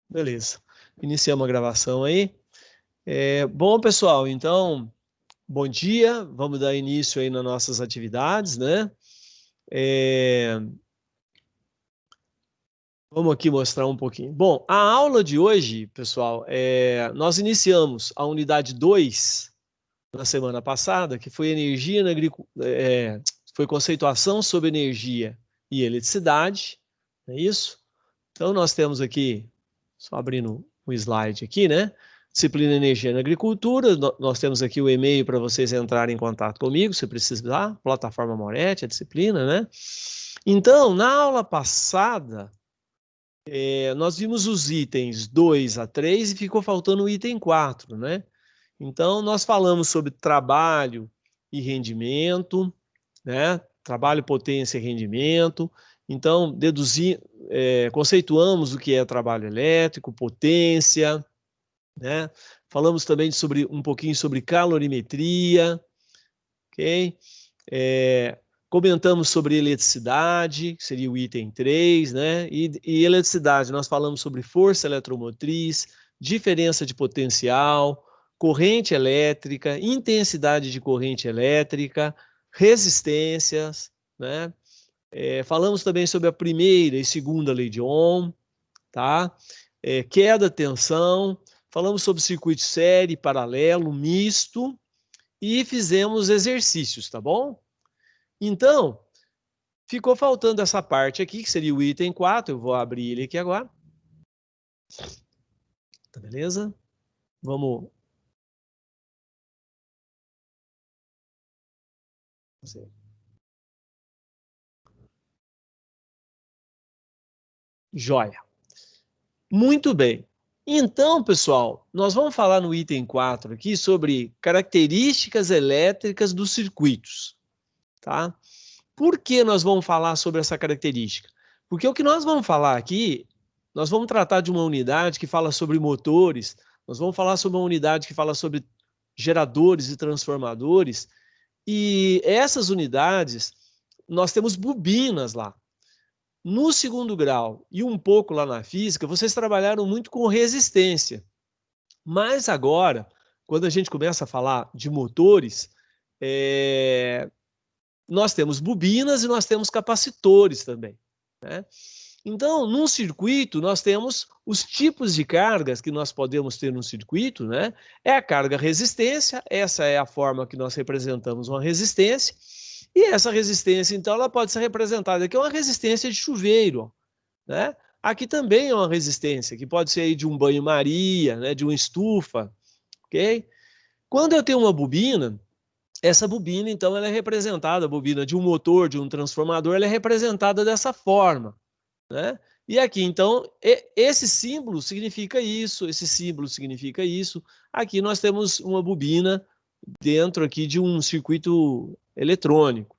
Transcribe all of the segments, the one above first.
Beleza. Iniciamos a gravação aí. Bom, pessoal, então, bom dia. Vamos dar início aí nas nossas atividades, né? Vamos aqui mostrar um pouquinho. Bom, a aula de hoje, pessoal, nós iniciamos a unidade 2 na semana passada, que foi energia na agricultura, foi conceituação sobre energia e eletricidade, não é isso? Então, nós temos aqui, só abrindo o slide aqui, né? Disciplina Energia na Agricultura, nós temos aqui o e-mail para vocês entrarem em contato comigo, se precisar, plataforma Moretti, a disciplina, né? Então, na aula passada, nós vimos os itens 2 a 3 e ficou faltando o item 4, né? Então, nós falamos sobre trabalho e rendimento, né? Trabalho, potência e rendimento. Então, conceituamos o que é trabalho elétrico, potência, né? Falamos também um pouquinho sobre calorimetria, ok? Comentamos sobre eletricidade, que seria o item 3, né? E eletricidade, nós falamos sobre força eletromotriz, diferença de potencial, corrente elétrica, intensidade de corrente elétrica, resistências, né? Falamos também sobre a primeira e segunda lei de Ohm, tá? Queda, tensão, falamos sobre circuito série, paralelo, misto e fizemos exercícios, tá bom? Então, ficou faltando essa parte aqui, que seria o item 4, eu vou abrir ele aqui agora. Tá, beleza? Vamos fazer. Joia. Muito bem. Então, pessoal, nós vamos falar no item 4 aqui sobre características elétricas dos circuitos, tá? Por que nós vamos falar sobre essa característica? Porque o que nós vamos falar aqui, nós vamos tratar de uma unidade que fala sobre motores, nós vamos falar sobre uma unidade que fala sobre geradores e transformadores, e essas unidades, nós temos bobinas lá. No segundo grau e um pouco lá na física, vocês trabalharam muito com resistência. Mas agora, quando a gente começa a falar de motores, nós temos bobinas e nós temos capacitores também, né? Então, num circuito, nós temos os tipos de cargas que nós podemos ter no circuito, né? É a carga-resistência, essa é a forma que nós representamos uma resistência, e essa resistência, então, ela pode ser representada aqui, é uma resistência de chuveiro, né? Aqui também é uma resistência, que pode ser aí de um banho-maria, né? De uma estufa, ok? Quando eu tenho uma bobina, essa bobina, então, ela é representada, a bobina de um motor, de um transformador, ela é representada dessa forma, né? E aqui, então, esse símbolo significa isso, esse símbolo significa isso. Aqui nós temos uma bobina dentro aqui de um circuito eletrônico.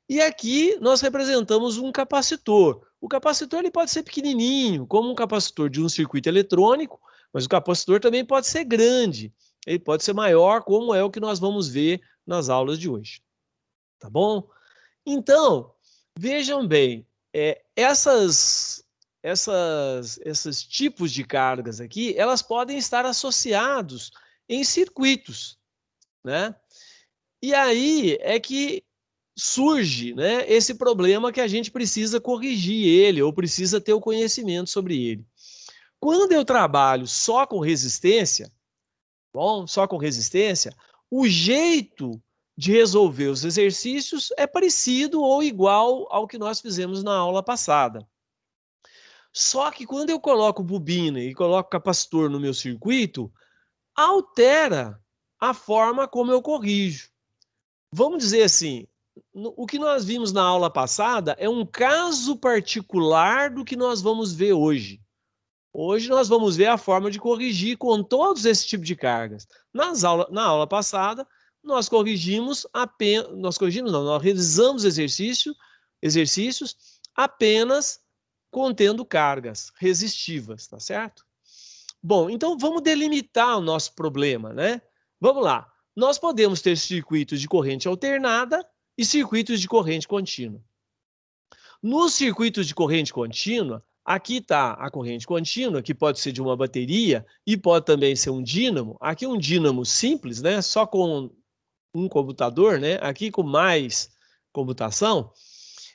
E aqui nós representamos um capacitor. O capacitor ele pode ser pequenininho, como um capacitor de um circuito eletrônico, mas o capacitor também pode ser grande. Ele pode ser maior, como é o que nós vamos ver nas aulas de hoje. Tá bom? Então, vejam bem, esses tipos de cargas aqui, elas podem estar associados em circuitos, né? E aí é que surge, né, esse problema que a gente precisa corrigir ele, ou precisa ter o conhecimento sobre ele. Quando eu trabalho só com resistência, só com resistência, o jeito de resolver os exercícios é parecido ou igual ao que nós fizemos na aula passada. Só que quando eu coloco bobina e coloco capacitor no meu circuito, altera a forma como eu corrijo. Vamos dizer assim, o que nós vimos na aula passada é um caso particular do que nós vamos ver hoje. Hoje nós vamos ver a forma de corrigir com todos esses tipos de cargas. Na aula passada, nós realizamos exercícios apenas contendo cargas resistivas, tá certo? Bom, então vamos delimitar o nosso problema, né? Vamos lá. Nós podemos ter circuitos de corrente alternada e circuitos de corrente contínua. Nos circuitos de corrente contínua, Aqui está a corrente contínua, que pode ser de uma bateria e pode também ser um dínamo. Aqui um dínamo simples, né? Só com um computador, né? Aqui com mais computação.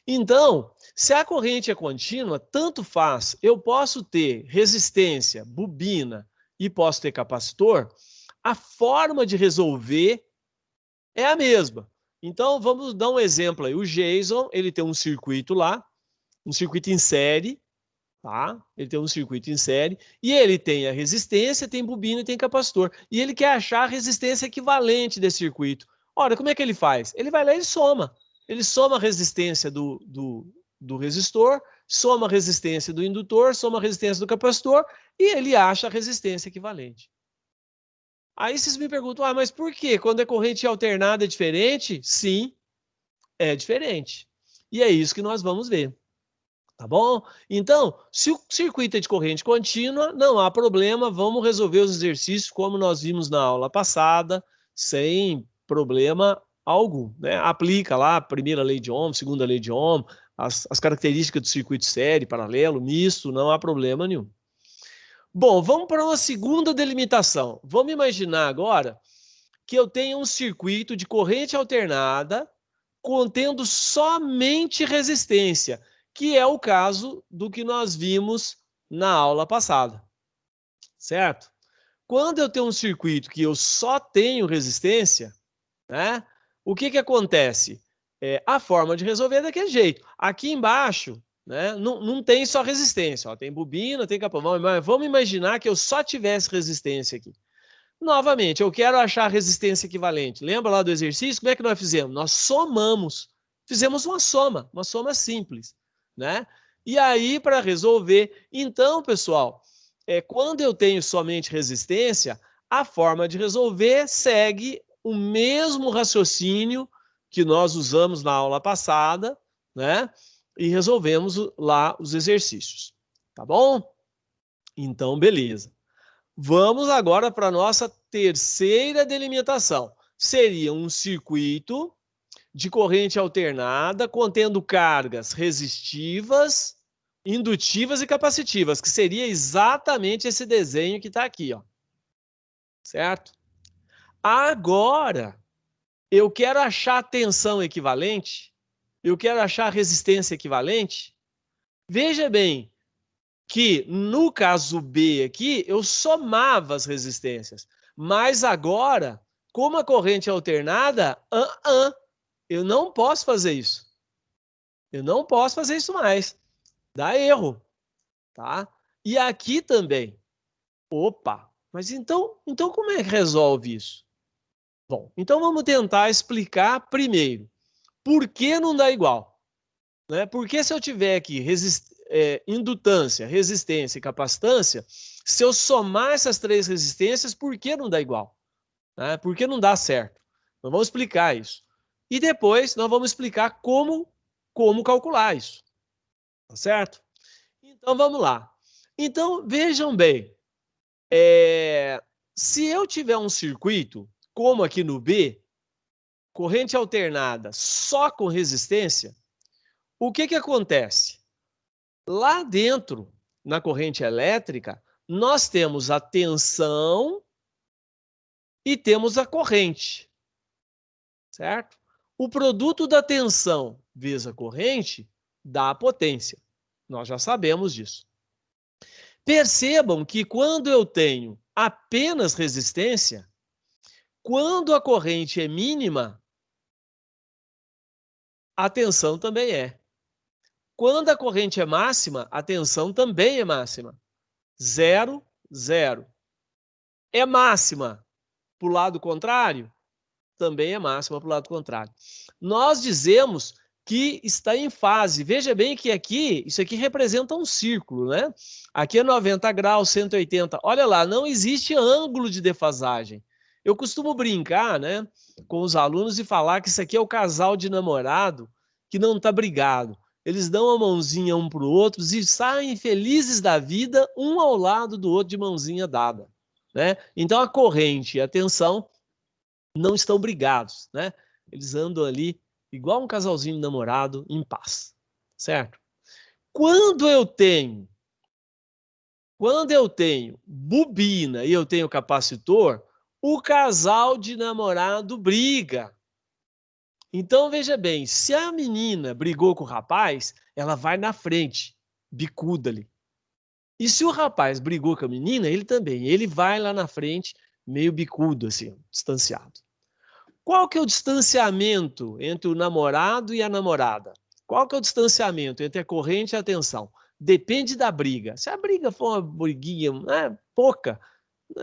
Então, se a corrente é contínua, tanto faz. Eu posso ter resistência, bobina e posso ter capacitor. A forma de resolver é a mesma. Então, vamos dar um exemplo aí. O Jason, ele tem um circuito lá, um circuito em série, tá? Ele tem um circuito em série e ele tem a resistência, tem bobina e tem capacitor. E ele quer achar a resistência equivalente desse circuito. Ora, como é que ele faz? Ele vai lá e soma. Ele soma a resistência do resistor, soma a resistência do indutor, soma a resistência do capacitor e ele acha a resistência equivalente. Aí vocês me perguntam, mas por quê? Quando é corrente alternada é diferente? Sim, é diferente. E é isso que nós vamos ver. Tá bom? Então, se o circuito é de corrente contínua, não há problema, vamos resolver os exercícios como nós vimos na aula passada, sem problema algum, né? Aplica lá a primeira lei de Ohm, segunda lei de Ohm, as características do circuito série, paralelo, misto, não há problema nenhum. Bom, vamos para uma segunda delimitação. Vamos imaginar agora que eu tenho um circuito de corrente alternada contendo somente resistência, que é o caso do que nós vimos na aula passada, certo? Quando eu tenho um circuito que eu só tenho resistência, né? O que acontece? A forma de resolver é daquele jeito. Aqui embaixo, né, não tem só resistência, ó, tem bobina, tem capão. Vamos imaginar que eu só tivesse resistência aqui. Novamente, eu quero achar a resistência equivalente. Lembra lá do exercício? Como é que nós fizemos? Nós somamos. Fizemos uma soma simples, né? E aí, para resolver, então, pessoal, quando eu tenho somente resistência, a forma de resolver segue o mesmo raciocínio que nós usamos na aula passada, né? E resolvemos lá os exercícios, tá bom? Então, beleza. Vamos agora para a nossa terceira delimitação. Seria um circuito de corrente alternada contendo cargas resistivas, indutivas e capacitivas, que seria exatamente esse desenho que está aqui, ó. Certo? Agora, eu quero achar a tensão equivalente, eu quero achar a resistência equivalente. Veja bem que no caso B aqui, eu somava as resistências, mas agora, como a corrente é alternada, eu não posso fazer isso. Eu não posso fazer isso mais. Dá erro, tá? E aqui também. Opa, mas então como é que resolve isso? Bom, então vamos tentar explicar primeiro. Por que não dá igual? Né? Porque se eu tiver aqui indutância, resistência e capacitância, se eu somar essas três resistências, por que não dá igual? Né? Por que não dá certo? Nós vamos explicar isso. E depois nós vamos explicar como calcular isso. Tá certo? Então vamos lá. Então vejam bem, se eu tiver um circuito, como aqui no B, corrente alternada só com resistência, o que acontece? Lá dentro, na corrente elétrica, nós temos a tensão e temos a corrente, certo? O produto da tensão vezes a corrente dá a potência. Nós já sabemos disso. Percebam que quando eu tenho apenas resistência, quando a corrente é mínima, a tensão também é. Quando a corrente é máxima, a tensão também é máxima. 0, 0. É máxima para o lado contrário? Também é máxima para o lado contrário. Nós dizemos que está em fase. Veja bem que aqui, isso aqui representa um círculo, né? Aqui é 90 graus, 180. Olha lá, não existe ângulo de defasagem. Eu costumo brincar, né, com os alunos e falar que isso aqui é o casal de namorado que não está brigado. Eles dão a mãozinha um para o outro e saem felizes da vida, um ao lado do outro de mãozinha dada, né? Então a corrente e a tensão não estão brigados, né? Eles andam ali igual um casalzinho namorado, em paz, certo? Quando eu tenho Quando eu tenho bobina e eu tenho capacitor, o casal de namorado briga. Então, veja bem, se a menina brigou com o rapaz, ela vai na frente, bicuda ali. E se o rapaz brigou com a menina, ele também. Ele vai lá na frente, meio bicudo, assim, distanciado. Qual que é o distanciamento entre o namorado e a namorada? Qual que é o distanciamento entre a corrente e a tensão? Depende da briga. Se a briga for uma briguinha pouca,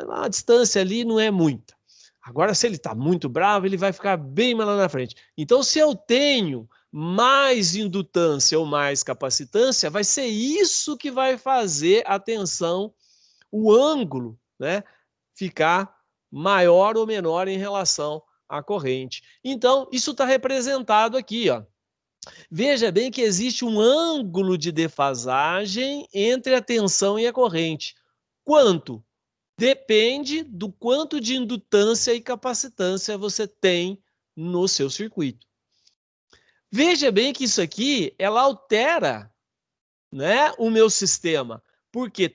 a distância ali não é muita. Agora, se ele está muito bravo, ele vai ficar bem mais lá na frente. Então, se eu tenho mais indutância ou mais capacitância, vai ser isso que vai fazer a tensão, o ângulo, né, ficar maior ou menor em relação à corrente. Então, isso está representado aqui, ó. Veja bem que existe um ângulo de defasagem entre a tensão e a corrente. Quanto? Depende do quanto de indutância e capacitância você tem no seu circuito. Veja bem que isso aqui, ela altera, né, o meu sistema, porque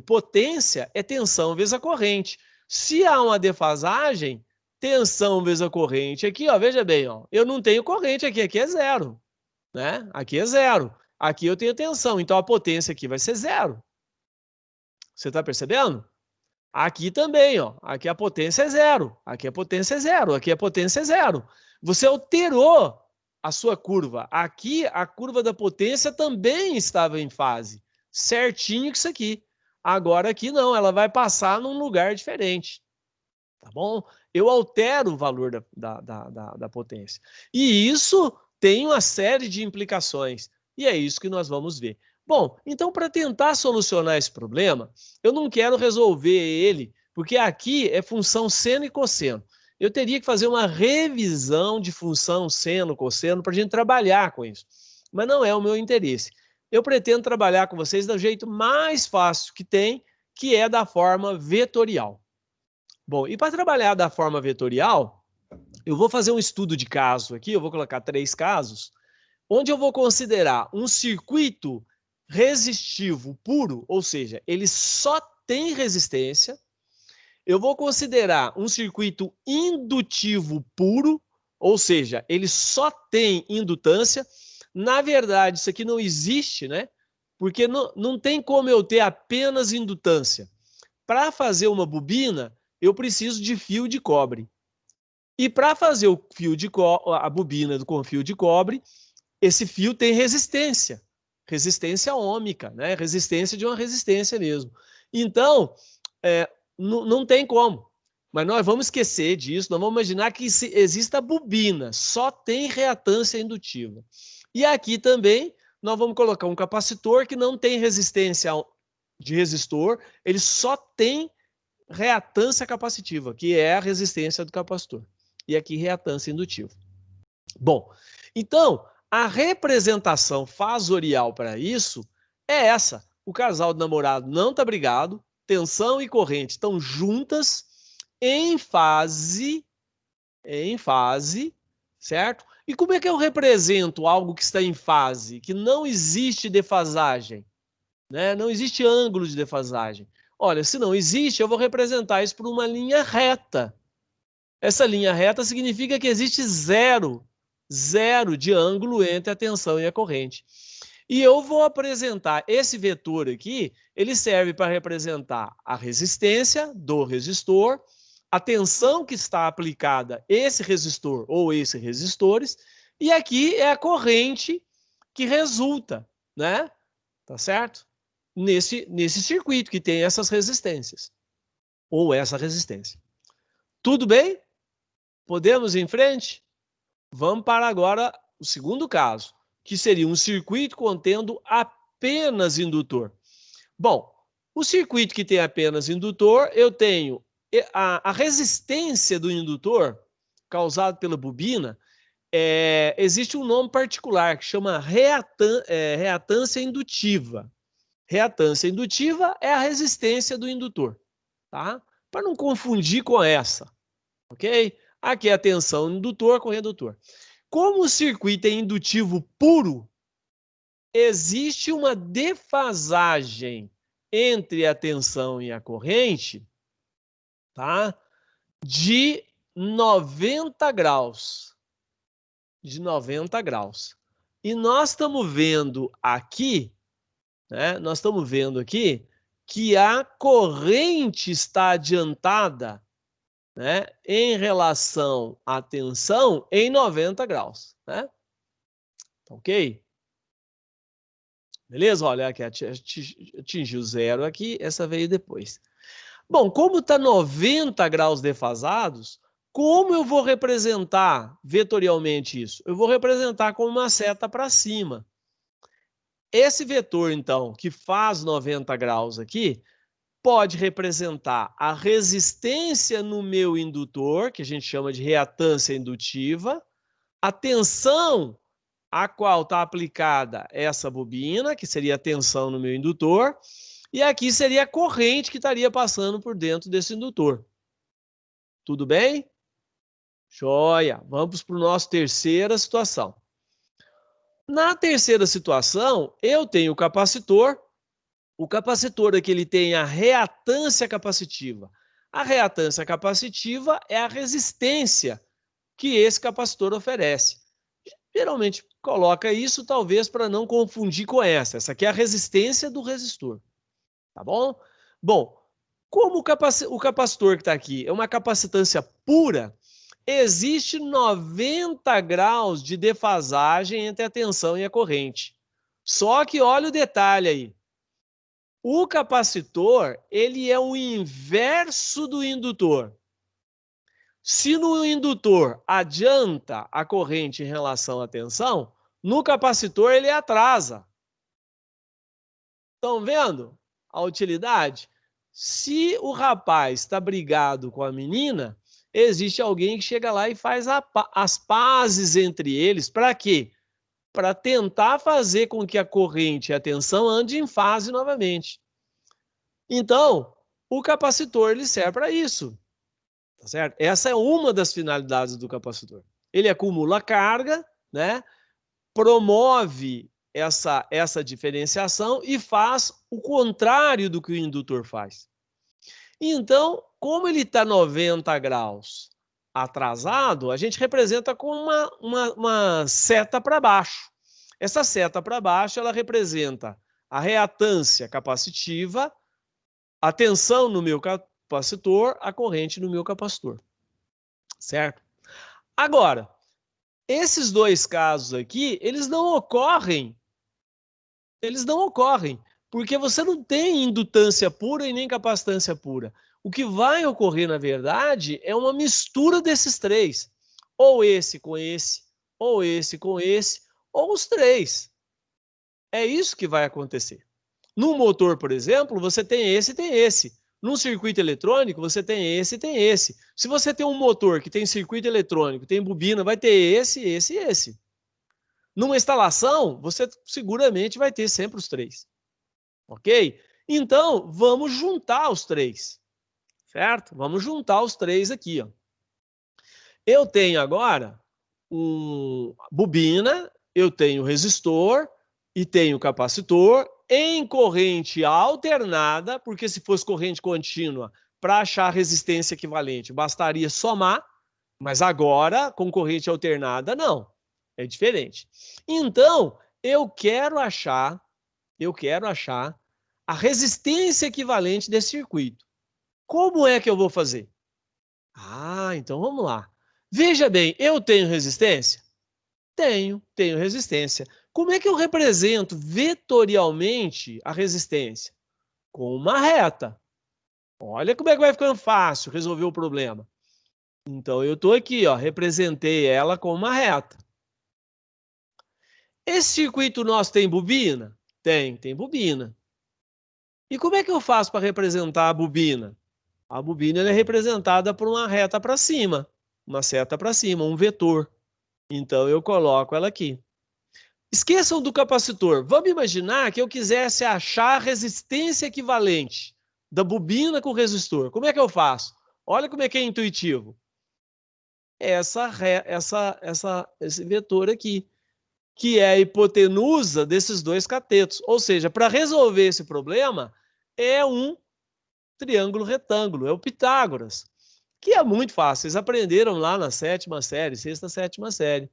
potência é tensão vezes a corrente. Se há uma defasagem, tensão vezes a corrente. Aqui, ó, veja bem, ó, eu não tenho corrente aqui é zero, né? Aqui é zero. Aqui eu tenho tensão, então a potência aqui vai ser zero. Você está percebendo? Aqui também, ó. Aqui a potência é zero. Aqui a potência é zero. Aqui a potência é zero. Você alterou a sua curva. Aqui a curva da potência também estava em fase. Certinho com isso aqui. Agora aqui não, ela vai passar num lugar diferente. Tá bom? Eu altero o valor da potência. E isso tem uma série de implicações. E é isso que nós vamos ver. Bom, então para tentar solucionar esse problema, eu não quero resolver ele, porque aqui é função seno e cosseno. Eu teria que fazer uma revisão de função seno, cosseno, para a gente trabalhar com isso. Mas não é o meu interesse. Eu pretendo trabalhar com vocês do jeito mais fácil que tem, que é da forma vetorial. Bom, e para trabalhar da forma vetorial, eu vou fazer um estudo de caso aqui, eu vou colocar 3 casos, onde eu vou considerar um circuito resistivo puro, ou seja, ele só tem resistência. Eu vou considerar um circuito indutivo puro, ou seja, ele só tem indutância. Na verdade, isso aqui não existe, né? Porque não tem como eu ter apenas indutância. Para fazer uma bobina, eu preciso de fio de cobre. E para fazer a bobina com fio de cobre, esse fio tem resistência. Resistência ohmica, né? Resistência de uma resistência mesmo. Então, não tem como. Mas nós vamos esquecer disso, nós vamos imaginar que exista bobina, só tem reatância indutiva. E aqui também nós vamos colocar um capacitor que não tem resistência de resistor, ele só tem reatância capacitiva, que é a resistência do capacitor. E aqui reatância indutiva. Bom, então, a representação fasorial para isso é essa. O casal de namorado não está brigado, tensão e corrente estão juntas em fase, certo? E como é que eu represento algo que está em fase, que não existe defasagem, né? Não existe ângulo de defasagem. Olha, se não existe, eu vou representar isso por uma linha reta. Essa linha reta significa que existe zero de ângulo entre a tensão e a corrente. E eu vou apresentar esse vetor aqui, ele serve para representar a resistência do resistor, a tensão que está aplicada esse resistor ou esses resistores, e aqui é a corrente que resulta, né? Tá certo? Nesse circuito que tem essas resistências, ou essa resistência. Tudo bem? Podemos ir em frente? Vamos para agora o segundo caso, que seria um circuito contendo apenas indutor. Bom, o circuito que tem apenas indutor, eu tenho a resistência do indutor, causado pela bobina, existe um nome particular que chama reatância indutiva. Reatância indutiva é a resistência do indutor, tá? Para não confundir com essa, ok? Aqui é a tensão indutor com redutor. Como o circuito é indutivo puro, existe uma defasagem entre a tensão e a corrente, tá? De 90 graus. De 90 graus. E nós estamos vendo aqui, né? Nós estamos vendo aqui que a corrente está adiantada, né, em relação à tensão em 90 graus, né? Ok? Beleza? Olha aqui, atingiu zero aqui, essa veio depois. Bom, como está 90 graus defasados, como eu vou representar vetorialmente isso? Eu vou representar com uma seta para cima. Esse vetor, então, que faz 90 graus aqui, pode representar a resistência no meu indutor, que a gente chama de reatância indutiva, a tensão a qual está aplicada essa bobina, que seria a tensão no meu indutor, e aqui seria a corrente que estaria passando por dentro desse indutor. Tudo bem? Joia! Vamos para a nossa terceira situação. Na terceira situação, eu tenho o capacitor. O capacitor aqui ele tem a reatância capacitiva. A reatância capacitiva é a resistência que esse capacitor oferece. Geralmente coloca isso talvez para não confundir com essa. Essa aqui é a resistência do resistor. Tá bom? Bom, como o capacitor que está aqui é uma capacitância pura, existe 90 graus de defasagem entre a tensão e a corrente. Só que olha o detalhe aí. O capacitor, ele é o inverso do indutor. Se no indutor adianta a corrente em relação à tensão, no capacitor ele atrasa. Estão vendo a utilidade? Se o rapaz está brigado com a menina, existe alguém que chega lá e faz as pazes entre eles. Para quê? Para tentar fazer com que a corrente e a tensão andem em fase novamente. Então, o capacitor ele serve para isso. Tá certo? Essa é uma das finalidades do capacitor. Ele acumula carga, né? Promove essa diferenciação e faz o contrário do que o indutor faz. Então, como ele está 90 graus atrasado, a gente representa com uma seta para baixo. Essa seta para baixo, ela representa a reatância capacitiva, a tensão no meu capacitor, a corrente no meu capacitor. Certo? Agora, esses dois casos aqui, eles não ocorrem, porque você não tem indutância pura e nem capacitância pura. O que vai ocorrer, na verdade, é uma mistura desses três. Ou esse com esse, ou esse com esse, ou os três. É isso que vai acontecer. No motor, por exemplo, você tem esse e tem esse. Num circuito eletrônico, você tem esse e tem esse. Se você tem um motor que tem circuito eletrônico, tem bobina, vai ter esse, esse e esse. Numa instalação, você seguramente vai ter sempre os três. Ok? Então, vamos juntar os três. Certo? Vamos juntar os três aqui. Ó. Eu tenho agora bobina, eu tenho resistor e tenho capacitor em corrente alternada, porque se fosse corrente contínua, para achar a resistência equivalente, bastaria somar, mas agora, com corrente alternada, não. É diferente. Então, eu quero achar a resistência equivalente desse circuito. Como é que eu vou fazer? Ah, então vamos lá. Veja bem, eu tenho resistência? Tenho resistência. Como é que eu represento vetorialmente a resistência? Com uma reta. Olha como é que vai ficando fácil resolver o problema. Então, eu estou aqui, ó, representei ela com uma reta. Esse circuito nosso tem bobina? Tem bobina. E como é que eu faço para representar a bobina? A bobina é representada por uma reta para cima, uma seta para cima, um vetor. Então, eu coloco ela aqui. Esqueçam do capacitor. Vamos imaginar que eu quisesse achar a resistência equivalente da bobina com o resistor. Como é que eu faço? Olha como é que é intuitivo. Esse vetor aqui, que é a hipotenusa desses dois catetos. Ou seja, para resolver esse problema, é um triângulo retângulo, é o Pitágoras, que é muito fácil. Vocês aprenderam lá na sétima série, sexta, sétima série.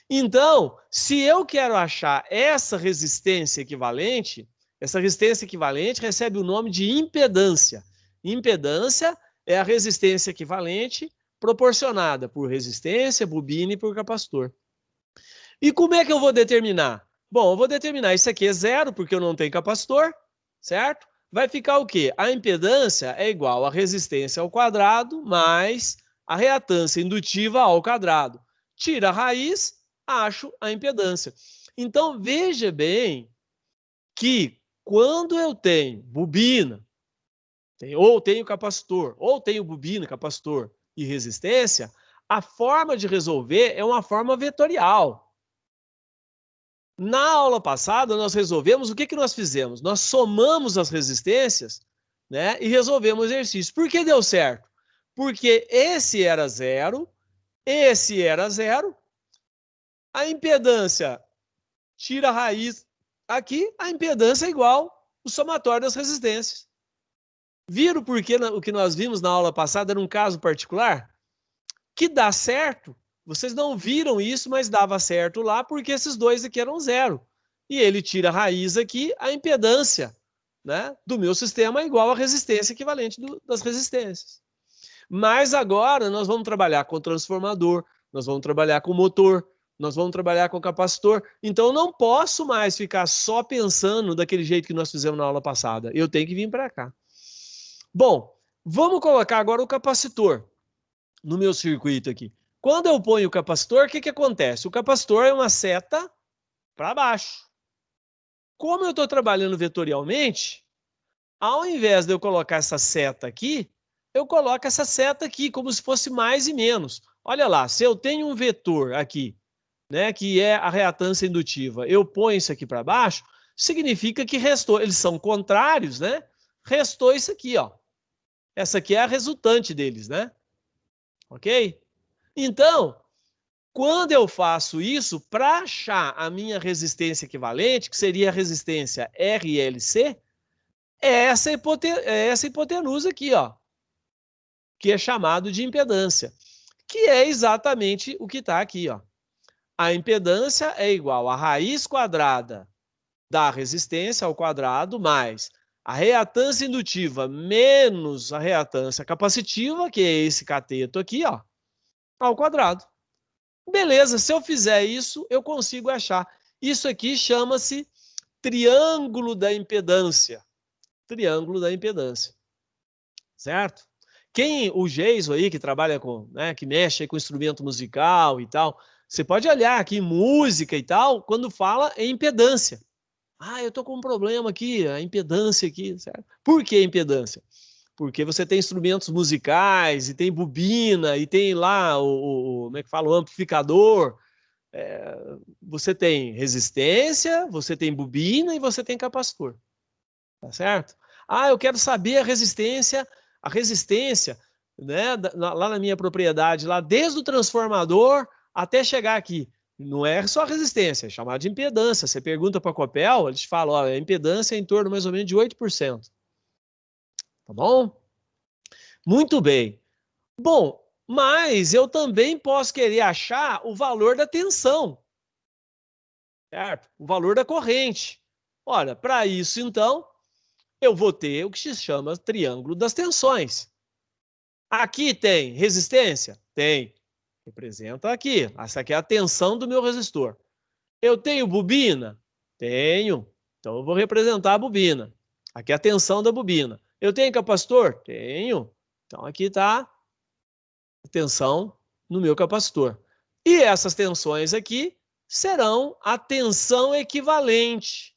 Então, se eu quero achar essa resistência equivalente recebe o nome de impedância. Impedância é a resistência equivalente proporcionada por resistência, bobina e por capacitor. E como é que eu vou determinar? Bom, eu vou determinar isso aqui é zero, porque eu não tenho capacitor, certo? Vai ficar o quê? A impedância é igual a resistência ao quadrado mais a reatância indutiva ao quadrado. Tira a raiz, acho a impedância. Então, veja bem que quando eu tenho bobina, ou tenho capacitor, ou tenho bobina, capacitor e resistência, a forma de resolver é uma forma vetorial. Na aula passada, nós resolvemos, o que nós fizemos? Nós somamos as resistências, né, e resolvemos o exercício. Por que deu certo? Porque esse era zero, a impedância tira a raiz aqui, a impedância é igual o somatório das resistências. Viram porque o que nós vimos na aula passada era um caso particular? Que dá certo. Vocês não viram isso, mas dava certo lá porque esses dois aqui eram zero. E ele tira a raiz aqui, a impedância, né, do meu sistema é igual à resistência equivalente das resistências. Mas agora nós vamos trabalhar com transformador, nós vamos trabalhar com motor, nós vamos trabalhar com capacitor. Então eu não posso mais ficar só pensando daquele jeito que nós fizemos na aula passada. Eu tenho que vir para cá. Bom, vamos colocar agora o capacitor no meu circuito aqui. Quando eu ponho o capacitor, o que acontece? O capacitor é uma seta para baixo. Como eu estou trabalhando vetorialmente, ao invés de eu colocar essa seta aqui, eu coloco essa seta aqui, como se fosse mais e menos. Olha lá, se eu tenho um vetor aqui, né, que é a reatância indutiva, eu ponho isso aqui para baixo, significa que restou, eles são contrários, né? Restou isso aqui, ó. Essa aqui é a resultante deles, né? Ok? Então, quando eu faço isso, para achar a minha resistência equivalente, que seria a resistência RLC, é essa hipotenusa aqui, ó, que é chamado de impedância, que é exatamente o que está aqui, ó. A impedância é igual a raiz quadrada da resistência ao quadrado mais a reatância indutiva menos a reatância capacitiva, que é esse cateto aqui, ó, ao quadrado. Beleza, se eu fizer isso, eu consigo achar. Isso aqui chama-se triângulo da impedância. Triângulo da impedância. Certo? O Geiso aí, que trabalha com, né, que mexe com instrumento musical e tal, você pode olhar aqui música e tal, quando fala em impedância. Ah, eu tô com um problema aqui, a impedância aqui, certo? Por que impedância? Porque você tem instrumentos musicais, e tem bobina, e tem lá como é que fala, o amplificador, você tem resistência, você tem bobina e você tem capacitor, tá certo? Ah, eu quero saber a resistência, né, lá na minha propriedade, lá desde o transformador até chegar aqui. Não é só resistência, é chamado de impedância. Você pergunta para a Copel, eles falam, ó, a impedância é em torno mais ou menos de 8%. Tá bom? Muito bem. Bom, mas eu também posso querer achar o valor da tensão, certo? O valor da corrente. Olha, para isso, então, eu vou ter o que se chama triângulo das tensões. Aqui tem resistência? Tem. Representa aqui. Essa aqui é a tensão do meu resistor. Eu tenho bobina? Tenho. Então, eu vou representar a bobina. Aqui é a tensão da bobina. Eu tenho capacitor? Tenho. Então, aqui está a tensão no meu capacitor. E essas tensões aqui serão a tensão equivalente.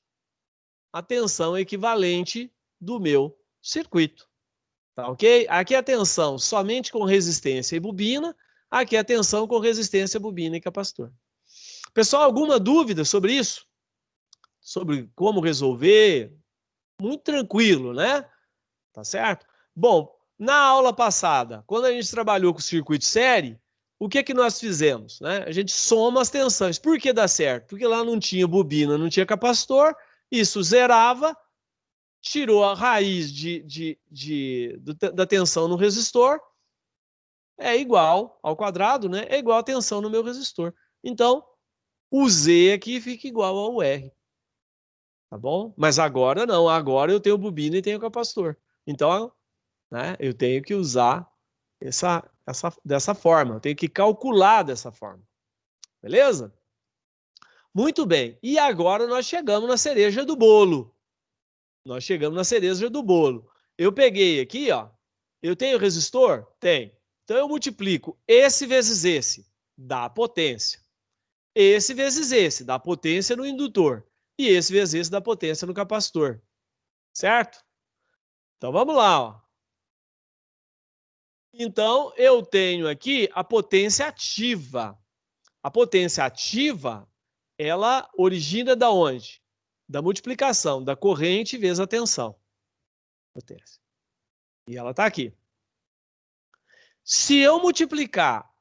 A tensão equivalente do meu circuito. Tá ok? Aqui é a tensão somente com resistência e bobina. Aqui é a tensão com resistência, bobina e capacitor. Pessoal, alguma dúvida sobre isso? Sobre como resolver? Muito tranquilo, né? Tá certo? Bom, na aula passada, quando a gente trabalhou com o circuito série, o que nós fizemos? Né? A gente soma as tensões. Por que dá certo? Porque lá não tinha bobina, não tinha capacitor, isso zerava, tirou a raiz da tensão no resistor, é igual ao quadrado, né? É igual a tensão no meu resistor. Então, o Z aqui fica igual ao R. Tá bom? Mas agora não, agora eu tenho bobina e tenho capacitor. Então, né, eu tenho que usar dessa forma, eu tenho que calcular dessa forma. Beleza? Muito bem. E agora nós chegamos na cereja do bolo. Nós chegamos na cereja do bolo. Eu peguei aqui, ó. Eu tenho resistor? Tem. Então eu multiplico esse vezes esse, dá potência. Esse vezes esse, dá potência no indutor. E esse vezes esse, dá potência no capacitor. Certo? Então vamos lá, ó. Então eu tenho aqui a potência ativa. A potência ativa, ela origina da onde? Da multiplicação da corrente vezes a tensão. Potência. E ela está aqui. Se eu multiplicar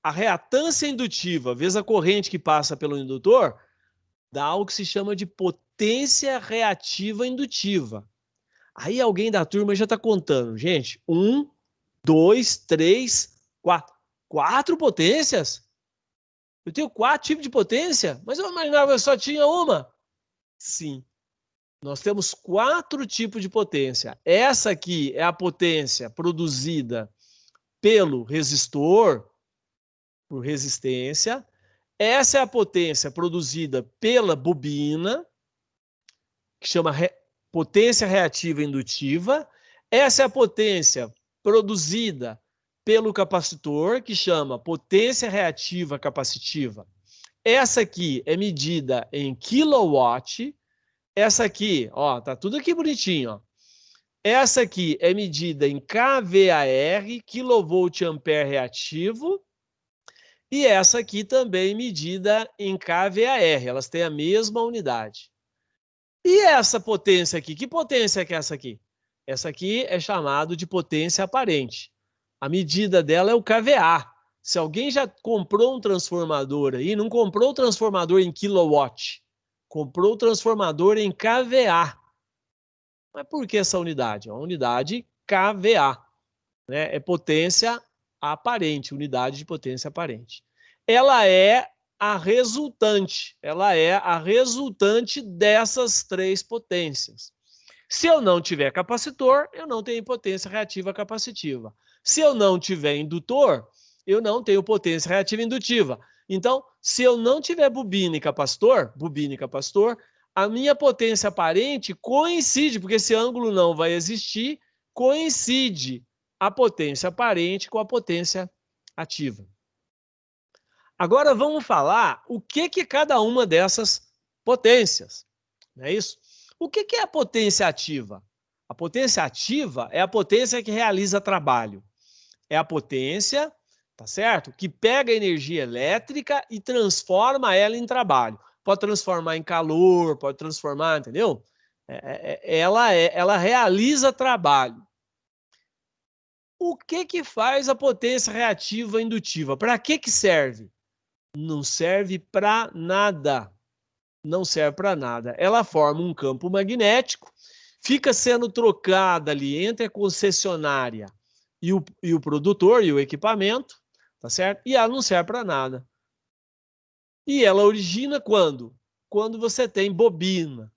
a reatância indutiva vezes a corrente que passa pelo indutor, dá algo que se chama de potência reativa indutiva. Aí alguém da turma já está contando. Gente, 1, 2, 3, 4. 4 potências? Eu tenho 4 tipos de potência? Mas eu imaginava que eu só tinha uma. Sim. Nós temos 4 tipos de potência. Essa aqui é a potência produzida pelo resistor, por resistência. Essa é a potência produzida pela bobina, que chama potência reativa indutiva. Essa é a potência produzida pelo capacitor, que chama potência reativa capacitiva. Essa aqui é medida em quilowatt. Essa aqui, ó, tá tudo aqui bonitinho, ó. Essa aqui é medida em kVAR, kilovolt ampere reativo. E essa aqui também medida em kVAR. Elas têm a mesma unidade. E essa potência aqui? Que potência que é essa aqui? Essa aqui é chamada de potência aparente. A medida dela é o kVA. Se alguém já comprou um transformador aí, não comprou o transformador em kilowatt, comprou o transformador em kVA. Mas por que essa unidade? É uma unidade kVA, né? É potência aparente, unidade de potência aparente. Ela é a resultante dessas 3 potências. Se eu não tiver capacitor, eu não tenho potência reativa capacitiva. Se eu não tiver indutor, eu não tenho potência reativa indutiva. Então, se eu não tiver bobina e capacitor, a minha potência aparente coincide, porque esse ângulo não vai existir, coincide a potência aparente com a potência ativa. Agora vamos falar o que cada uma dessas potências, não é isso? O que é a potência ativa? A potência ativa é a potência que realiza trabalho. É a potência, tá certo? Que pega a energia elétrica e transforma ela em trabalho. Pode transformar em calor, pode transformar, entendeu? Ela realiza trabalho. O que faz a potência reativa indutiva? Para que serve? Não serve para nada. Não serve para nada. Ela forma um campo magnético, fica sendo trocada ali entre a concessionária e o produtor e o equipamento, tá certo? E ela não serve para nada. E ela origina quando? Quando você tem bobina.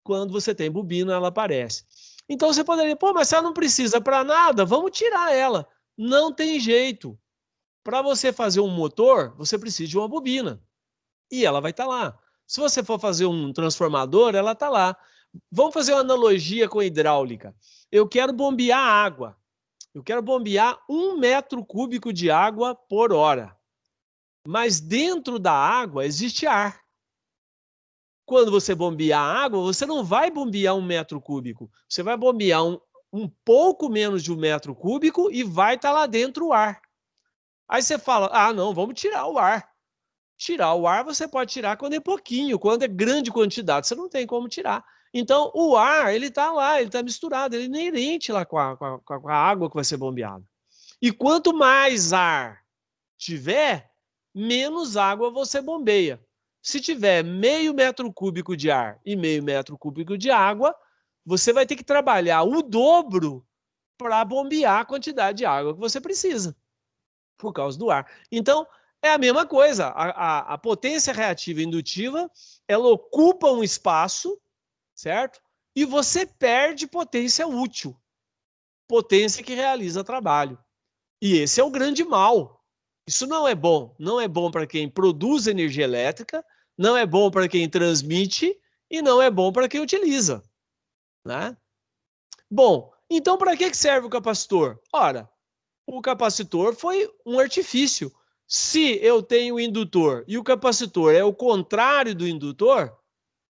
Quando você tem bobina, ela aparece. Então você poderia, pô, mas se ela não precisa para nada, vamos tirar ela. Não tem jeito. Para você fazer um motor, você precisa de uma bobina. E ela vai estar lá. Se você for fazer um transformador, ela está lá. Vamos fazer uma analogia com a hidráulica. Eu quero bombear água. Eu quero bombear 1 metro cúbico de água por hora. Mas dentro da água existe ar. Quando você bombear a água, você não vai bombear 1 metro cúbico. Você vai bombear um pouco menos de 1 metro cúbico e vai estar lá dentro o ar. Aí você fala, ah, não, vamos tirar o ar. Tirar o ar você pode tirar quando é pouquinho, quando é grande quantidade, você não tem como tirar. Então, o ar, ele está lá, ele está misturado, ele é inerente lá com a água que vai ser bombeada. E quanto mais ar tiver, menos água você bombeia. Se tiver meio metro cúbico de ar e meio metro cúbico de água, você vai ter que trabalhar o dobro para bombear a quantidade de água que você precisa, por causa do ar. Então, é a mesma coisa. A potência reativa indutiva, ela ocupa um espaço, certo? E você perde potência útil, potência que realiza trabalho. E esse é o grande mal. Isso não é bom. Não é bom para quem produz energia elétrica, não é bom para quem transmite e não é bom para quem utiliza, né? Bom, então para que serve o capacitor? Ora, o capacitor foi um artifício. Se eu tenho o indutor e o capacitor é o contrário do indutor,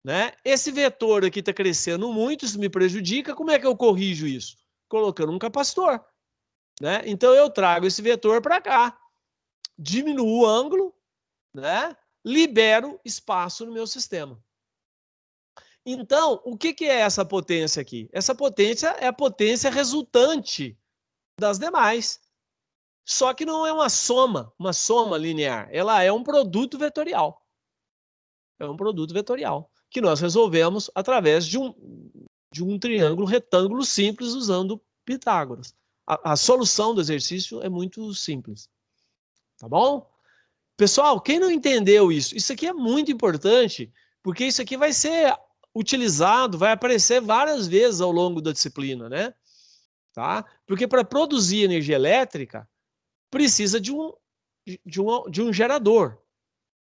né? Esse vetor aqui está crescendo muito, isso me prejudica. Como é que eu corrijo isso? Colocando um capacitor, né? Então eu trago esse vetor para cá, diminuo o ângulo, né? Libero espaço no meu sistema. Então, o que é essa potência aqui? Essa potência é a potência resultante das demais. Só que não é uma soma linear. Ela é um produto vetorial. É um produto vetorial que nós resolvemos através de um triângulo retângulo simples usando Pitágoras. A solução do exercício é muito simples. Tá bom? Pessoal, quem não entendeu isso aqui é muito importante, porque isso aqui vai ser utilizado, vai aparecer várias vezes ao longo da disciplina, né? Tá? Porque para produzir energia elétrica, precisa de um gerador,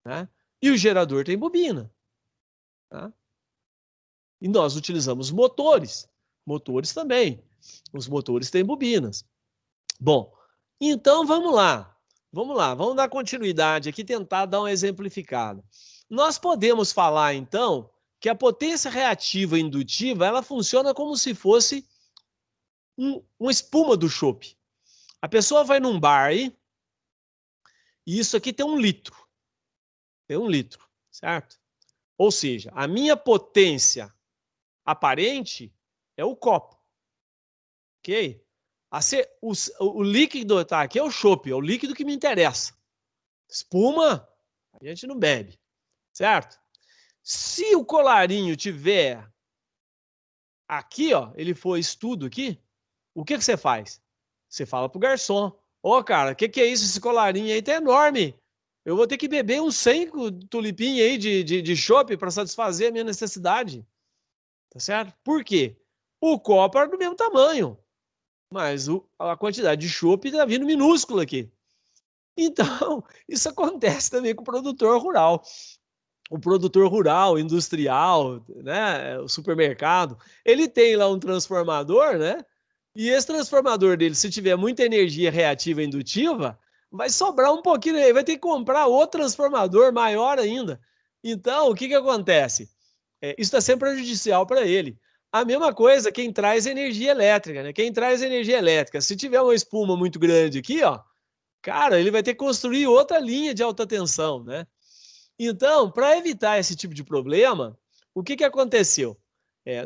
né? E o gerador tem bobina, tá? E nós utilizamos motores também. Os motores têm bobinas. Bom, então vamos lá. Vamos dar continuidade aqui, tentar dar uma exemplificada. Nós podemos falar, então, que a potência reativa indutiva, ela funciona como se fosse uma espuma do chopp. A pessoa vai num bar aí, e isso aqui tem 1 litro. Tem 1 litro, certo? Ou seja, a minha potência aparente é o copo, ok? O líquido tá aqui é o chopp, é o líquido que me interessa. Espuma, a gente não bebe, certo? Se o colarinho tiver aqui, ó, ele for estudo aqui, o que você faz? Você fala pro garçom, ô cara, o que é isso? Esse colarinho aí tá enorme. Eu vou ter que beber uns 100 tulipinhos aí de chopp para satisfazer a minha necessidade. Tá certo? Por quê? O copo era do mesmo tamanho, mas a quantidade de chopp está vindo minúscula aqui. Então, isso acontece também com o produtor rural. O produtor rural, industrial, né, o supermercado, ele tem lá um transformador, né? E esse transformador dele, se tiver muita energia reativa indutiva, vai sobrar um pouquinho, ele vai ter que comprar outro transformador maior ainda. Então, o que acontece? Isso está sendo prejudicial para ele. A mesma coisa quem traz energia elétrica, né? Quem traz energia elétrica, se tiver uma espuma muito grande aqui, ó, cara, ele vai ter que construir outra linha de alta tensão, né? Então, para evitar esse tipo de problema, o que aconteceu?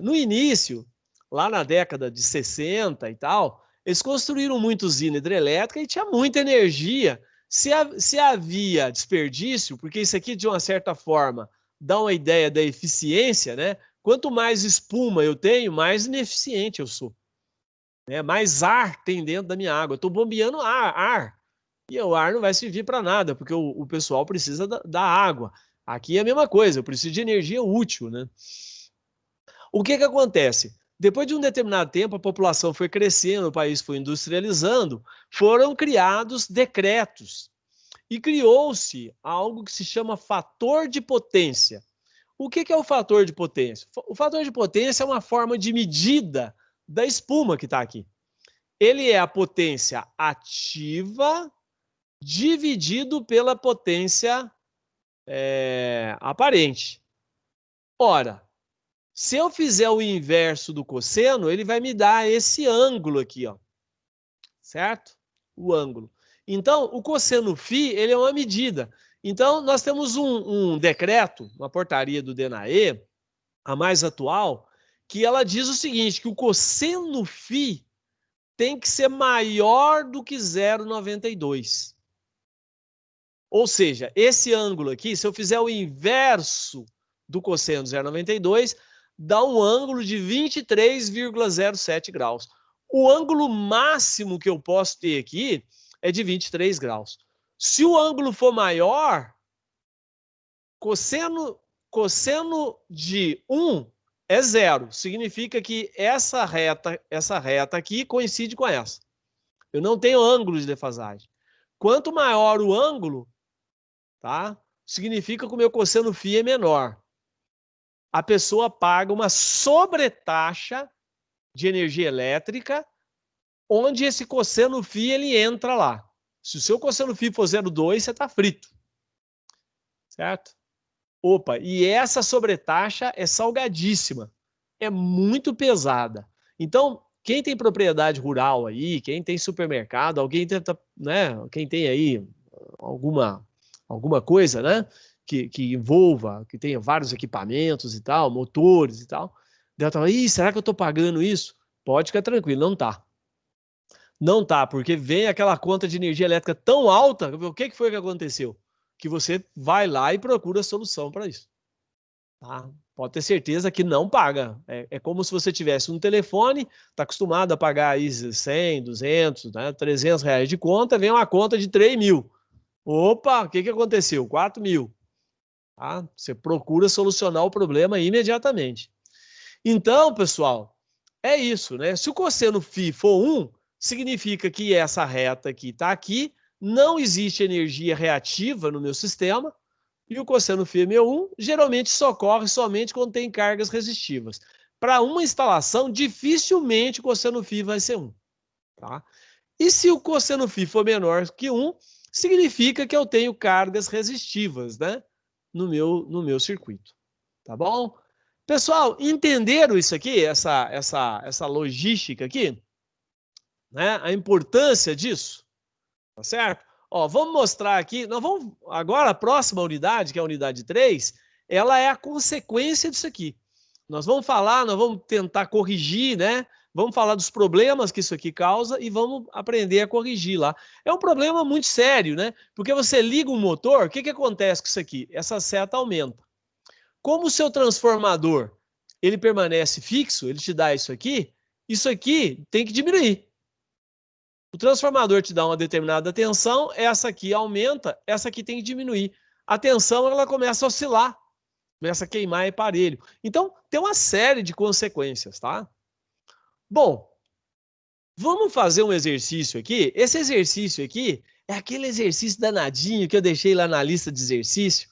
No início, lá na década de 60 e tal, eles construíram muita usina hidrelétrica e tinha muita energia. Se havia desperdício, porque isso aqui, de uma certa forma, dá uma ideia da eficiência, né? Quanto mais espuma eu tenho, mais ineficiente eu sou. Né? Mais ar tem dentro da minha água. Eu estou bombeando ar. E o ar não vai servir para nada, porque o pessoal precisa da água. Aqui é a mesma coisa, eu preciso de energia útil, né? O que acontece? Depois de um determinado tempo, a população foi crescendo, o país foi industrializando, foram criados decretos e criou-se algo que se chama fator de potência. O que é o fator de potência? O fator de potência é uma forma de medida da espuma que está aqui. Ele é a potência ativa dividido pela potência aparente. Ora, se eu fizer o inverso do cosseno, ele vai me dar esse ângulo aqui, ó. Certo? O ângulo. Então, o cosseno φ, ele é uma medida. Então, nós temos um decreto, uma portaria do DENAE, a mais atual, que ela diz o seguinte, que o cosseno φ tem que ser maior do que 0,92. Ou seja, esse ângulo aqui, se eu fizer o inverso do cosseno de 0,92, dá um ângulo de 23,07 graus. O ângulo máximo que eu posso ter aqui é de 23 graus. Se o ângulo for maior, cosseno de 1 é zero. Significa que essa reta aqui coincide com essa. Eu não tenho ângulo de defasagem. Quanto maior o ângulo, tá? Significa que o meu cosseno φ é menor. A pessoa paga uma sobretaxa de energia elétrica, onde esse cosseno φ ele entra lá. Se o seu cosseno φ for 0,2, você está frito. Certo? Opa, e essa sobretaxa é salgadíssima. É muito pesada. Então, quem tem propriedade rural aí, quem tem supermercado, alguém tenta, né? Quem tem aí alguma coisa, né? Que envolva, que tenha vários equipamentos e tal, motores e tal. Deve estar, será que eu estou pagando isso? Pode ficar tranquilo, não tá. Não tá, porque vem aquela conta de energia elétrica tão alta, o que foi que aconteceu? Que você vai lá e procura a solução para isso. Tá? Pode ter certeza que não paga. É como se você tivesse um telefone, está acostumado a pagar aí 100, 200, né, 300 reais de conta, vem uma conta de 3 mil. Opa, o que aconteceu? 4 mil. Tá? Você procura solucionar o problema imediatamente. Então, pessoal, é isso, né? Se o cosseno φ for 1, significa que essa reta aqui está aqui, não existe energia reativa no meu sistema, e o cosseno φ é meu 1, geralmente socorre somente quando tem cargas resistivas. Para uma instalação, dificilmente o cosseno φ vai ser 1. Tá? E se o cosseno φ for menor que 1, significa que eu tenho cargas resistivas, né? No meu circuito. Tá bom? Pessoal, entenderam isso aqui, essa logística aqui? Né? A importância disso? Tá certo? Ó, vamos mostrar aqui, nós vamos, agora a próxima unidade, que é a unidade 3, ela é a consequência disso aqui. Nós vamos tentar corrigir, né? Vamos falar dos problemas que isso aqui causa e vamos aprender a corrigir lá. É um problema muito sério, né? Porque você liga um motor, o que acontece com isso aqui? Essa seta aumenta. Como o seu transformador, ele permanece fixo, ele te dá isso aqui tem que diminuir. O transformador te dá uma determinada tensão, essa aqui aumenta, essa aqui tem que diminuir. A tensão ela começa a oscilar, começa a queimar aparelho. Então, tem uma série de consequências, tá? Bom, vamos fazer um exercício aqui. Esse exercício aqui é aquele exercício danadinho que eu deixei lá na lista de exercício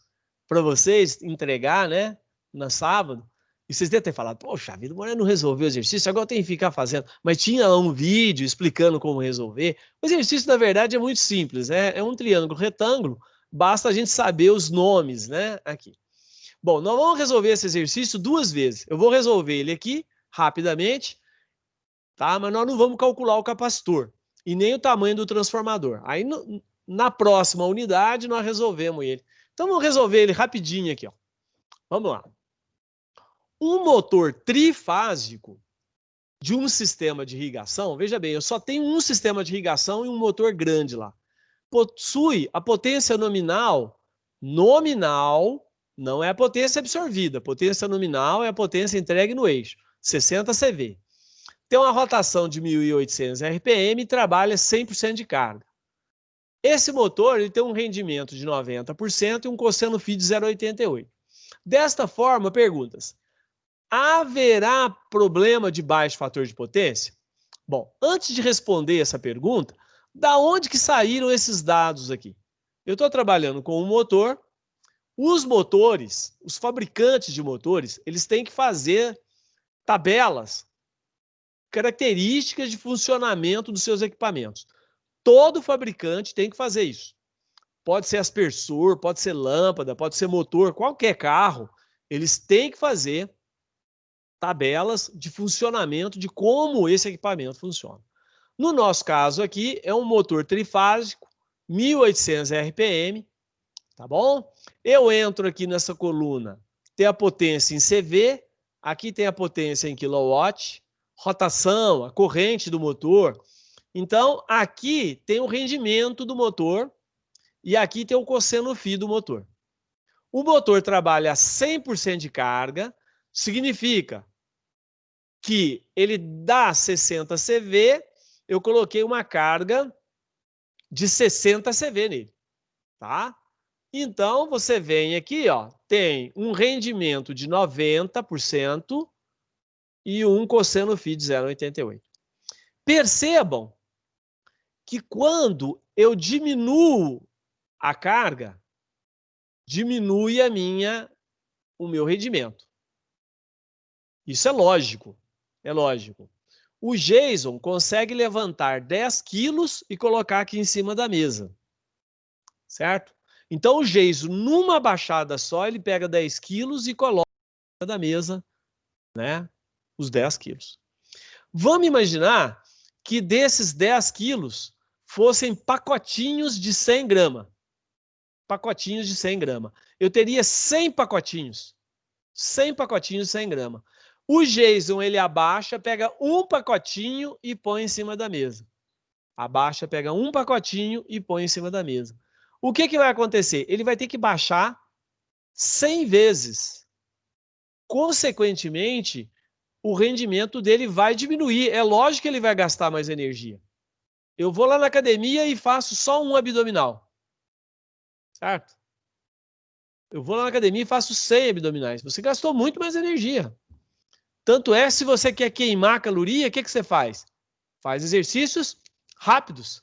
para vocês entregar, né, no sábado. E vocês devem ter falado, poxa, a vida não resolveu o exercício, agora tem que ficar fazendo. Mas tinha um vídeo explicando como resolver. O exercício, na verdade, é muito simples. É um triângulo retângulo, basta a gente saber os nomes, né, aqui. Bom, nós vamos resolver esse exercício 2 vezes. Eu vou resolver ele aqui, rapidamente, tá? Mas nós não vamos calcular o capacitor e nem o tamanho do transformador. Aí, na próxima unidade, nós resolvemos ele. Então, vamos resolver ele rapidinho aqui, ó. Vamos lá. Um motor trifásico de um sistema de irrigação, veja bem, eu só tenho um sistema de irrigação e um motor grande lá. Possui a potência nominal, não é a potência absorvida, a potência nominal é a potência entregue no eixo, 60 CV. Tem uma rotação de 1.800 RPM e trabalha 100% de carga. Esse motor ele tem um rendimento de 90% e um cosseno φ de 0,88. Desta forma, perguntas: haverá problema de baixo fator de potência? Bom, antes de responder essa pergunta, da onde que saíram esses dados aqui? Eu estou trabalhando com um motor. Os motores, os fabricantes de motores, eles têm que fazer tabelas, características de funcionamento dos seus equipamentos. Todo fabricante tem que fazer isso. Pode ser aspersor, pode ser lâmpada, pode ser motor, qualquer carro, eles têm que fazer tabelas de funcionamento de como esse equipamento funciona. No nosso caso aqui, é um motor trifásico, 1.800 RPM, tá bom? Eu entro aqui nessa coluna, tem a potência em CV, aqui tem a potência em kilowatt, rotação, a corrente do motor. Então, aqui tem o rendimento do motor e aqui tem o cosseno φ do motor. O motor trabalha a 100% de carga, significa que ele dá 60 CV, eu coloquei uma carga de 60 CV nele, tá? Então, você vem aqui, ó, tem um rendimento de 90% e um cosseno φ de 0,88. Percebam que quando eu diminuo a carga, diminui o meu rendimento. Isso é lógico, é lógico. O Jason consegue levantar 10 quilos e colocar aqui em cima da mesa, certo? Então, o Jason, numa baixada só, ele pega 10 quilos e coloca da mesa, né, os 10 quilos. Vamos imaginar que desses 10 quilos fossem pacotinhos de 100 gramas. Pacotinhos de 100 gramas. Eu teria 100 pacotinhos. 100 pacotinhos de 100 gramas. O Jason, ele abaixa, pega um pacotinho e põe em cima da mesa. Abaixa, pega um pacotinho e põe em cima da mesa. O que vai acontecer? Ele vai ter que baixar 100 vezes. Consequentemente, o rendimento dele vai diminuir. É lógico que ele vai gastar mais energia. Eu vou lá na academia e faço só um abdominal. Certo? Eu vou lá na academia e faço 100 abdominais. Você gastou muito mais energia. Tanto é, se você quer queimar caloria, o que você faz? Faz exercícios rápidos,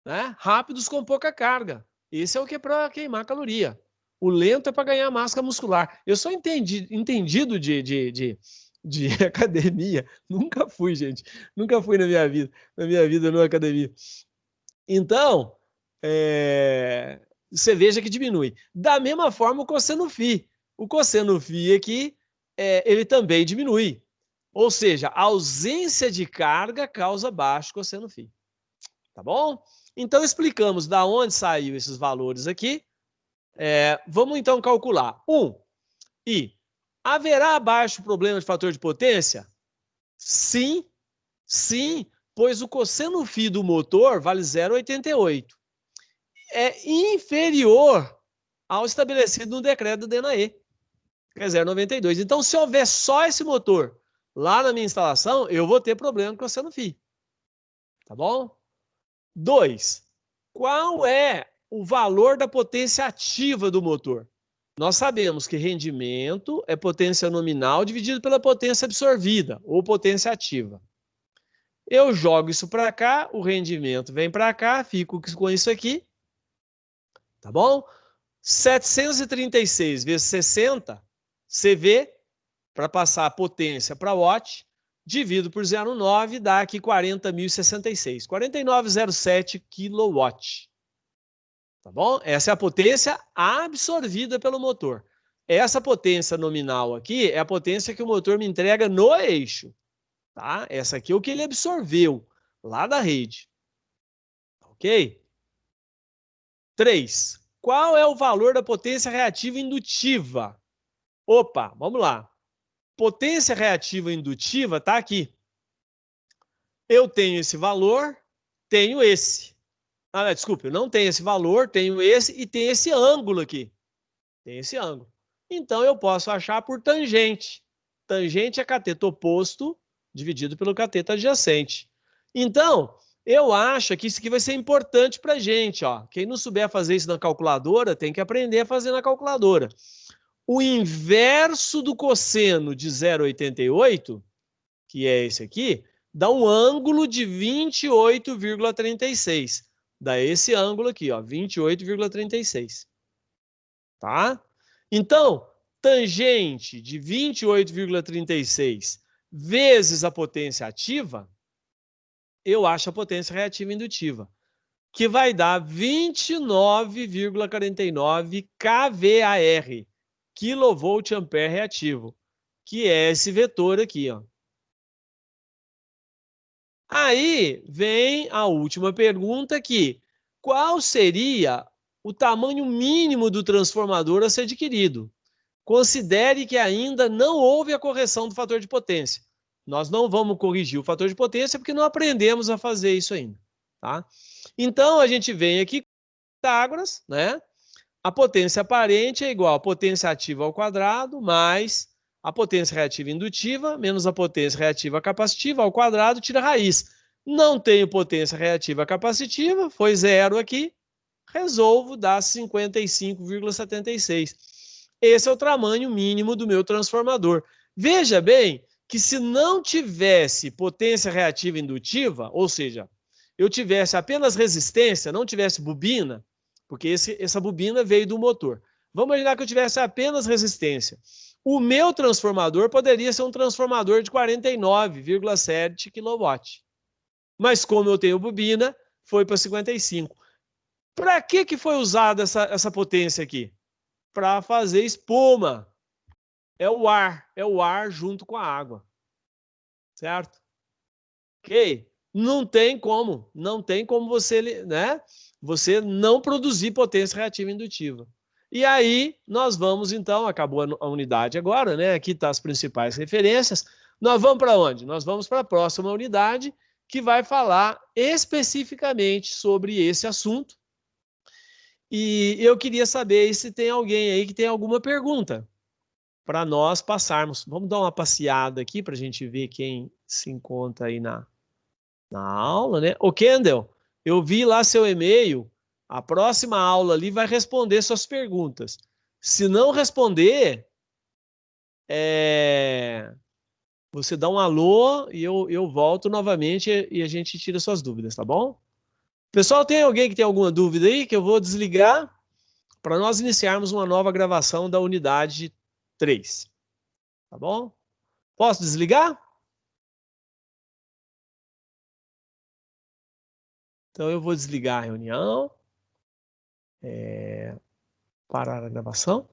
né? Rápidos com pouca carga. Esse é o que é para queimar caloria. O lento é para ganhar massa muscular. Eu sou entendido de academia. Nunca fui, gente. Nunca fui na minha vida. Na minha vida, numa academia. Então, você veja que diminui. Da mesma forma, o cosseno φ. O cosseno φ aqui, ele também diminui. Ou seja, a ausência de carga causa baixo cosseno φ. Tá bom? Então, explicamos da onde saiu esses valores aqui. Vamos então calcular. E haverá baixo problema de fator de potência? Sim, sim, pois o cosseno φ do motor vale 0,88. É inferior ao estabelecido no decreto do DNAE, que é 0,92. Então, se houver só esse motor lá na minha instalação, eu vou ter problema com o cosseno φ. Tá bom? 2. Qual é o valor da potência ativa do motor? Nós sabemos que rendimento é potência nominal dividido pela potência absorvida, ou potência ativa. Eu jogo isso para cá, o rendimento vem para cá, fico com isso aqui. Tá bom? 736 vezes 60, CV, para passar a potência para watt, divido por 0,9, dá aqui 40.066. 49,07 kW. Tá bom? Essa é a potência absorvida pelo motor. Essa potência nominal aqui é a potência que o motor me entrega no eixo. Tá? Essa aqui é o que ele absorveu lá da rede. Ok? 3. Qual é o valor da potência reativa indutiva? Opa, vamos lá. Potência reativa indutiva está aqui. Eu tenho esse valor, tenho esse. Desculpa, eu não tenho esse valor, tenho esse e tem esse ângulo aqui. Tem esse ângulo. Então, eu posso achar por tangente. Tangente é cateto oposto dividido pelo cateto adjacente. Então, eu acho que isso aqui vai ser importante para a gente. Ó. Quem não souber fazer isso na calculadora, tem que aprender a fazer na calculadora. O inverso do cosseno de 0,88, que é esse aqui, dá um ângulo de 28,36. Dá esse ângulo aqui, ó, 28,36. Tá? Então, tangente de 28,36 vezes a potência ativa, eu acho a potência reativa indutiva, que vai dar 29,49 kVAR, kVA reativo, que é esse vetor aqui, ó. Aí vem a última pergunta aqui. Qual seria o tamanho mínimo do transformador a ser adquirido? Considere que ainda não houve a correção do fator de potência. Nós não vamos corrigir o fator de potência porque não aprendemos a fazer isso ainda. Tá? Então, a gente vem aqui Pitágoras, né? A potência aparente é igual a potência ativa ao quadrado mais a potência reativa indutiva menos a potência reativa capacitiva ao quadrado, tira a raiz. Não tenho potência reativa capacitiva, foi zero aqui, resolvo dar 55,76. Esse é o tamanho mínimo do meu transformador. Veja bem que se não tivesse potência reativa indutiva, ou seja, eu tivesse apenas resistência, não tivesse bobina, porque essa bobina veio do motor. Vamos imaginar que eu tivesse apenas resistência. O meu transformador poderia ser um transformador de 49,7 kW. Mas como eu tenho bobina, foi para 55. Para que foi usada essa potência aqui? Para fazer espuma. É o ar junto com a água. Certo? Ok? Não tem como você, né? Você não produzir potência reativa indutiva. E aí, nós vamos então, acabou a unidade agora, né? Aqui estão as principais referências. Nós vamos para onde? Nós vamos para a próxima unidade, que vai falar especificamente sobre esse assunto. E eu queria saber se tem alguém aí que tem alguma pergunta para nós passarmos. Vamos dar uma passeada aqui para a gente ver quem se encontra aí na aula, né? Ô, Kendall, eu vi lá seu e-mail. A próxima aula ali vai responder suas perguntas. Se não responder, você dá um alô e eu volto novamente e a gente tira suas dúvidas, tá bom? Pessoal, tem alguém que tem alguma dúvida aí que eu vou desligar para nós iniciarmos uma nova gravação da unidade 3, tá bom? Posso desligar? Então eu vou desligar a reunião, parar a gravação.